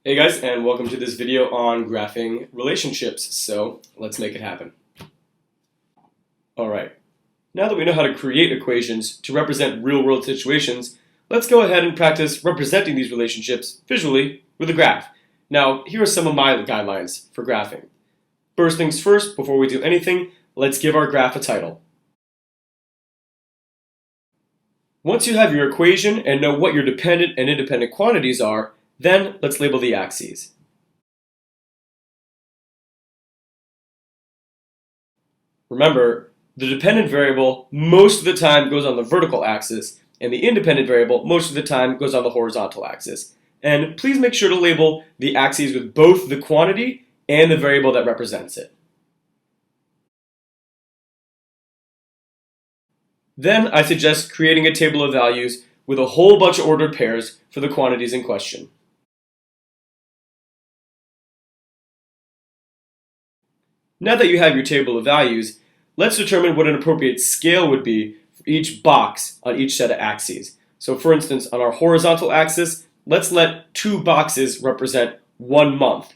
Hey guys, and welcome to this video on graphing relationships. So let's make it happen. Alright, now that we know how to create equations to represent real-world situations, let's go ahead and practice representing these relationships visually with a graph. Now, here are some of my guidelines for graphing. First things first, before we do anything, let's give our graph a title. Once you have your equation and know what your dependent and independent quantities are, then let's label the axes. Remember, the dependent variable most of the time goes on the vertical axis, and the independent variable most of the time goes on the horizontal axis. And please make sure to label the axes with both the quantity and the variable that represents it. Then I suggest creating a table of values with a whole bunch of ordered pairs for the quantities in question. Now that you have your table of values, let's determine what an appropriate scale would be for each box on each set of axes. So for instance, on our horizontal axis, let's let 2 boxes represent 1 month.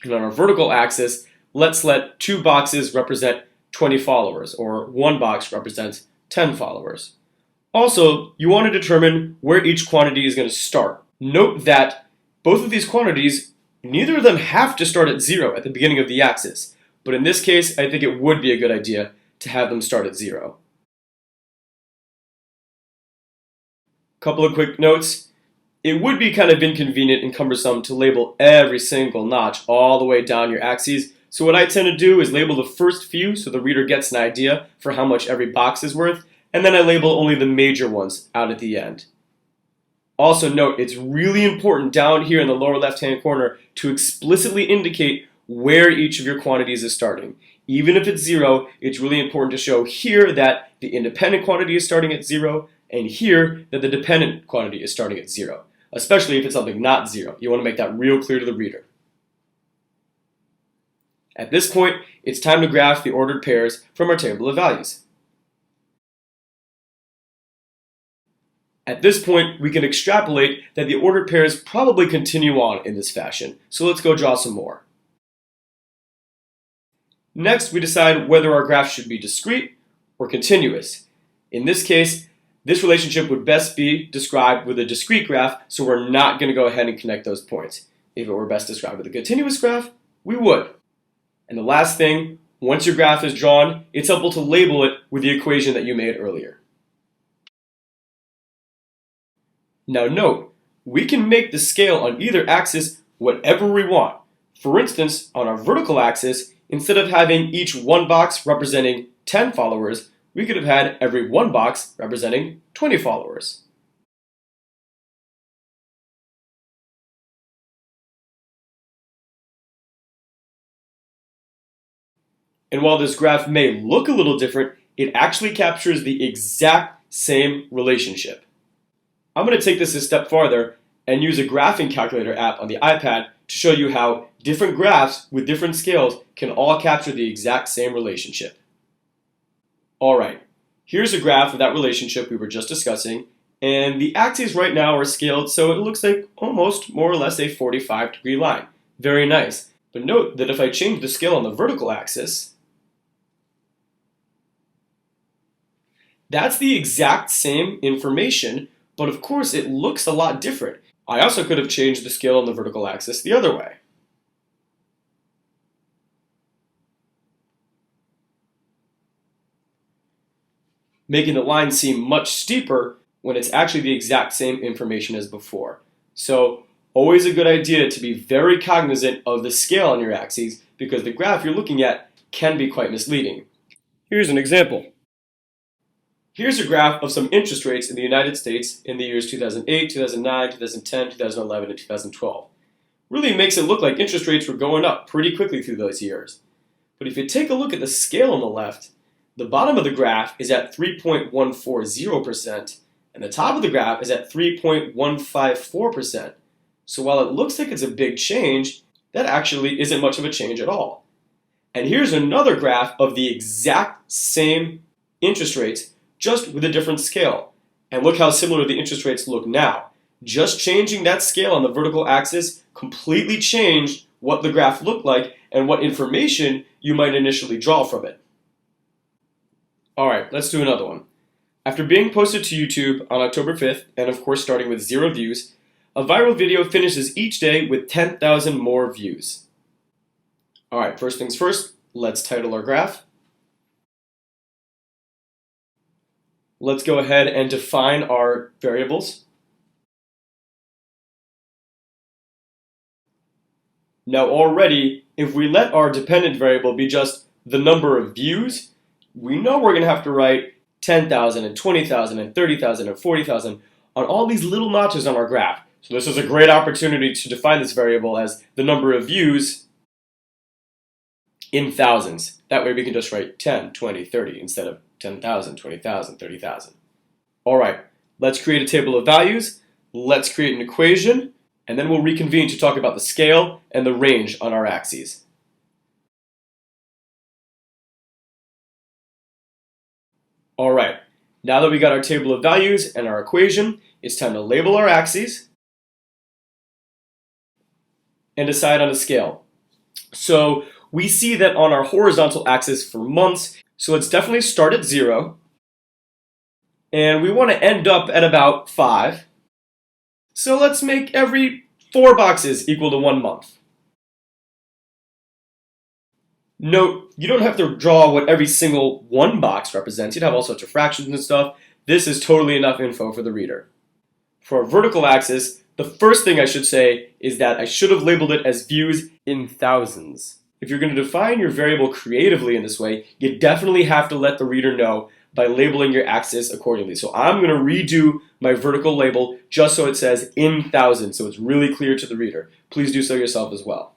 And on our vertical axis, let's let 2 boxes represent 20 followers, or 1 box represents 10 followers. Also, you want to determine where each quantity is going to start. Note that both of these quantities, neither of them have to start at 0 at the beginning of the axis. But in this case, I think it would be a good idea to have them start at 0. Couple of quick notes. It would be kind of inconvenient and cumbersome to label every single notch all the way down your axes. So what I tend to do is label the first few so the reader gets an idea for how much every box is worth, and then I label only the major ones out at the end. Also note, it's really important down here in the lower left-hand corner to explicitly indicate where each of your quantities is starting. Even if it's 0, it's really important to show here that the independent quantity is starting at 0, and here that the dependent quantity is starting at 0, especially if it's something not 0. You want to make that real clear to the reader. At this point, it's time to graph the ordered pairs from our table of values. At this point, we can extrapolate that the ordered pairs probably continue on in this fashion, so let's go draw some more. Next, we decide whether our graph should be discrete or continuous. In this case, this relationship would best be described with a discrete graph, so we're not going to go ahead and connect those points. If it were best described with a continuous graph, we would. And the last thing, once your graph is drawn, it's helpful to label it with the equation that you made earlier. Now note, we can make the scale on either axis whatever we want. For instance, on our vertical axis, instead of having each 1 box representing 10 followers, we could have had every 1 box representing 20 followers. And while this graph may look a little different, it actually captures the exact same relationship. I'm going to take this a step farther and use a graphing calculator app on the iPad to show you how different graphs with different scales can all capture the exact same relationship. Alright, here's a graph of that relationship we were just discussing, and the axes right now are scaled so it looks like almost more or less a 45-degree line. Very nice. But note that if I change the scale on the vertical axis, that's the exact same information, but of course it looks a lot different. I also could have changed the scale on the vertical axis the other way. Making the line seem much steeper when it's actually the exact same information as before. So always a good idea to be very cognizant of the scale on your axes because the graph you're looking at can be quite misleading. Here's an example. Here's a graph of some interest rates in the United States in the years 2008, 2009, 2010, 2011, and 2012. Really makes it look like interest rates were going up pretty quickly through those years. But if you take a look at the scale on the left, the bottom of the graph is at 3.140%, and the top of the graph is at 3.154%. So while it looks like it's a big change, that actually isn't much of a change at all. And here's another graph of the exact same interest rates, just with a different scale. And look how similar the interest rates look now. Just changing that scale on the vertical axis completely changed what the graph looked like and what information you might initially draw from it. Alright, let's do another one. After being posted to YouTube on October 5th, and of course starting with 0 views, a viral video finishes each day with 10,000 more views. Alright, first things first, let's title our graph. Let's go ahead and define our variables. Now already, if we let our dependent variable be just the number of views, we know we're going to have to write 10,000 and 20,000 and 30,000 and 40,000 on all these little notches on our graph. So this is a great opportunity to define this variable as the number of views in thousands. That way we can just write 10, 20, 30 instead of 10,000, 20,000, 30,000. All right, let's create a table of values. Let's create an equation, and then we'll reconvene to talk about the scale and the range on our axes. All right, now that we got our table of values and our equation, it's time to label our axes and decide on a scale. So we see that on our horizontal axis for months, so let's definitely start at 0. And we want to end up at about 5. So let's make every 4 boxes equal to 1 month. Note, you don't have to draw what every single one box represents. You'd have all sorts of fractions and stuff. This is totally enough info for the reader. For our vertical axis, the first thing I should say is that I should have labeled it as views in thousands. If you're going to define your variable creatively in this way, you definitely have to let the reader know by labeling your axis accordingly. So I'm going to redo my vertical label just so it says in thousands, so it's really clear to the reader. Please do so yourself as well.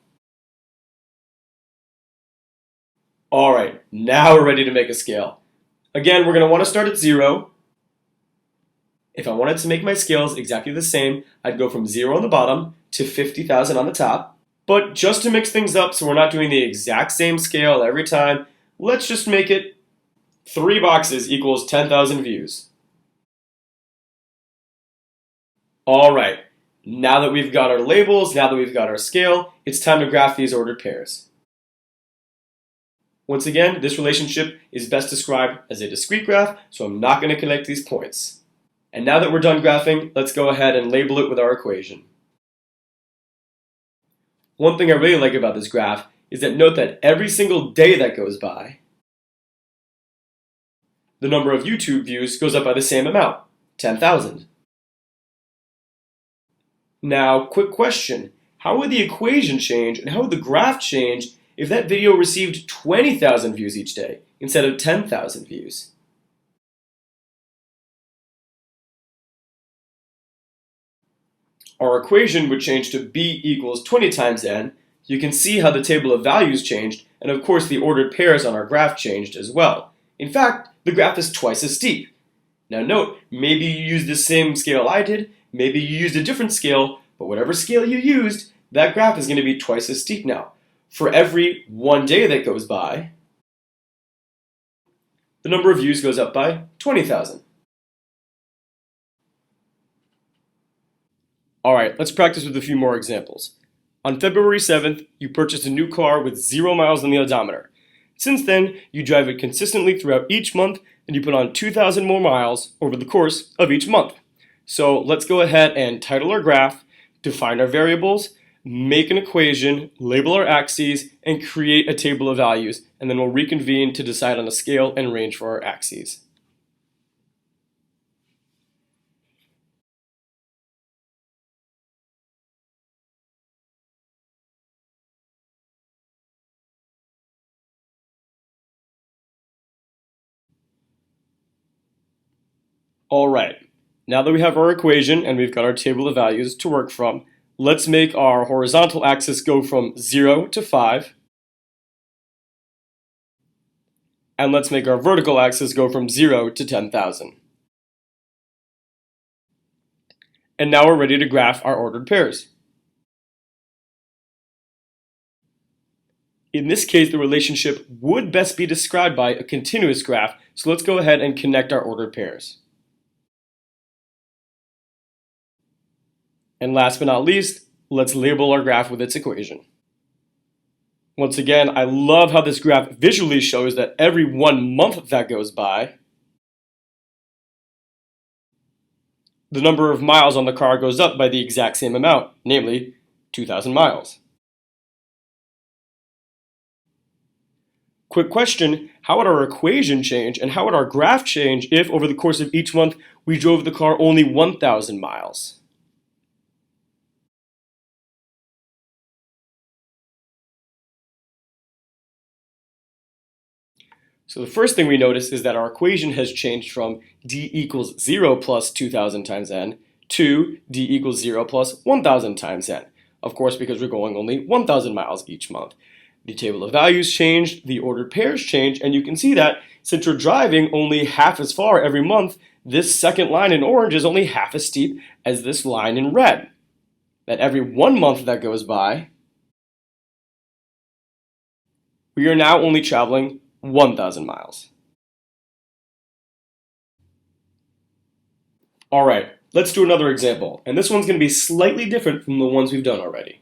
Alright, now we're ready to make a scale. Again, we're going to want to start at 0. If I wanted to make my scales exactly the same, I'd go from 0 on the bottom to 50,000 on the top. But just to mix things up so we're not doing the exact same scale every time, let's just make it 3 boxes equals 10,000 views. Alright, now that we've got our labels, now that we've got our scale, it's time to graph these ordered pairs. Once again, this relationship is best described as a discrete graph, so I'm not going to connect these points. And now that we're done graphing, let's go ahead and label it with our equation. One thing I really like about this graph is that note that every single day that goes by, the number of YouTube views goes up by the same amount, 10,000. Now, quick question. How would the equation change and how would the graph change if that video received 20,000 views each day instead of 10,000 views? Our equation would change to b equals 20 times n. You can see how the table of values changed, and of course the ordered pairs on our graph changed as well. In fact, the graph is twice as steep. Now note, maybe you used the same scale I did, maybe you used a different scale, but whatever scale you used, that graph is going to be twice as steep now. For every 1 day that goes by, the number of views goes up by 20,000. Alright, let's practice with a few more examples. On February 7th, you purchased a new car with 0 miles on the odometer. Since then, you drive it consistently throughout each month, and you put on 2,000 more miles over the course of each month. So let's go ahead and title our graph, define our variables, make an equation, label our axes, and create a table of values, and then we'll reconvene to decide on a scale and range for our axes. Alright, now that we have our equation and we've got our table of values to work from, let's make our horizontal axis go from 0 to 5. And let's make our vertical axis go from 0 to 10,000. And now we're ready to graph our ordered pairs. In this case, the relationship would best be described by a continuous graph, so let's go ahead and connect our ordered pairs. And last but not least, let's label our graph with its equation. Once again, I love how this graph visually shows that every 1 month that goes by, the number of miles on the car goes up by the exact same amount, namely 2,000 miles. Quick question, how would our equation change and how would our graph change if over the course of each month we drove the car only 1,000 miles? So the first thing we notice is that our equation has changed from d equals 0 plus 2,000 times n to d equals 0 plus 1,000 times n. Of course, because we're going only 1,000 miles each month. The table of values changed, the ordered pairs changed, and you can see that since we're driving only half as far every month, this second line in orange is only half as steep as this line in red. That every 1 month that goes by, we are now only traveling 1,000 miles. Alright, let's do another example, and this one's going to be slightly different from the ones we've done already.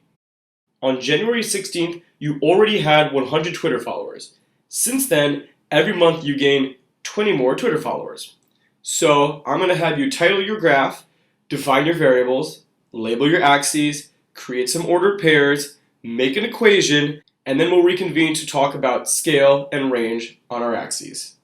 On January 16th, you already had 100 Twitter followers. Since then, every month you gain 20 more Twitter followers. So I'm going to have you title your graph, define your variables, label your axes, create some ordered pairs, make an equation, and then we'll reconvene to talk about scale and range on our axes.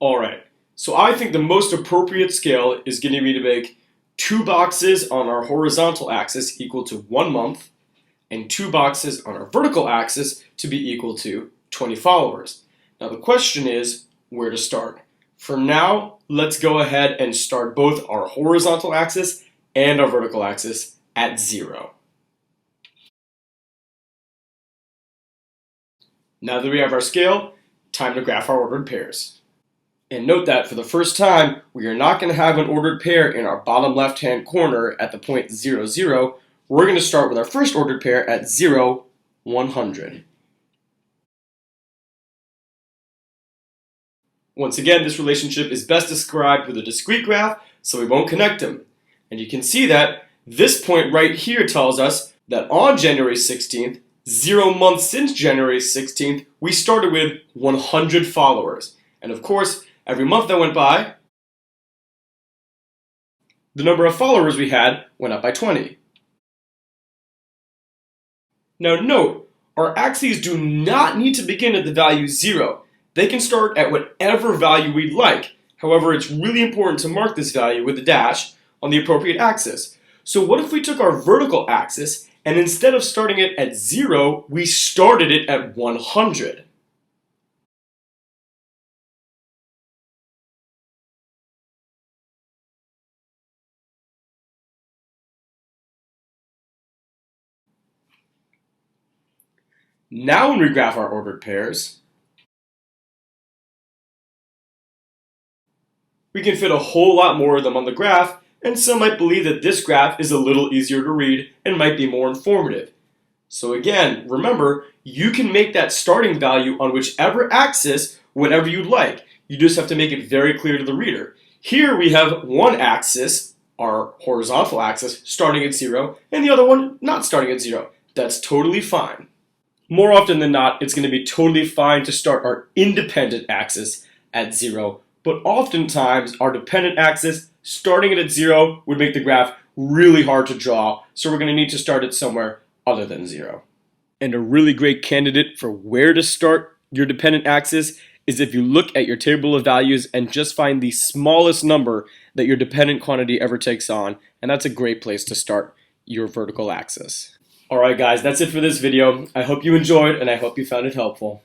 Alright, so I think the most appropriate scale is going to be to make 2 boxes on our horizontal axis equal to 1 month, and 2 boxes on our vertical axis to be equal to 20 followers. Now the question is where to start. For now, let's go ahead and start both our horizontal axis and our vertical axis at 0. Now that we have our scale, time to graph our ordered pairs. And note that for the first time, we are not going to have an ordered pair in our bottom left-hand corner at the point 0, 0. We're going to start with our first ordered pair at 0, 100. Once again, this relationship is best described with a discrete graph, so we won't connect them. And you can see that this point right here tells us that on January 16th, 0 months since January 16th, we started with 100 followers. And of course, every month that went by, the number of followers we had went up by 20. Now note, our axes do not need to begin at the value 0. They can start at whatever value we'd like. However, it's really important to mark this value with a dash on the appropriate axis. So what if we took our vertical axis and instead of starting it at 0, we started it at 100? Now when we graph our ordered pairs, we can fit a whole lot more of them on the graph, and some might believe that this graph is a little easier to read and might be more informative. So again, remember, you can make that starting value on whichever axis whenever you'd like. You just have to make it very clear to the reader. Here we have one axis, our horizontal axis, starting at 0, and the other one not starting at 0. That's totally fine. More often than not, it's going to be totally fine to start our independent axis at 0, but oftentimes our dependent axis starting it at 0 would make the graph really hard to draw, so we're going to need to start it somewhere other than 0. And a really great candidate for where to start your dependent axis is if you look at your table of values and just find the smallest number that your dependent quantity ever takes on, and that's a great place to start your vertical axis. Alright guys, that's it for this video. I hope you enjoyed and I hope you found it helpful.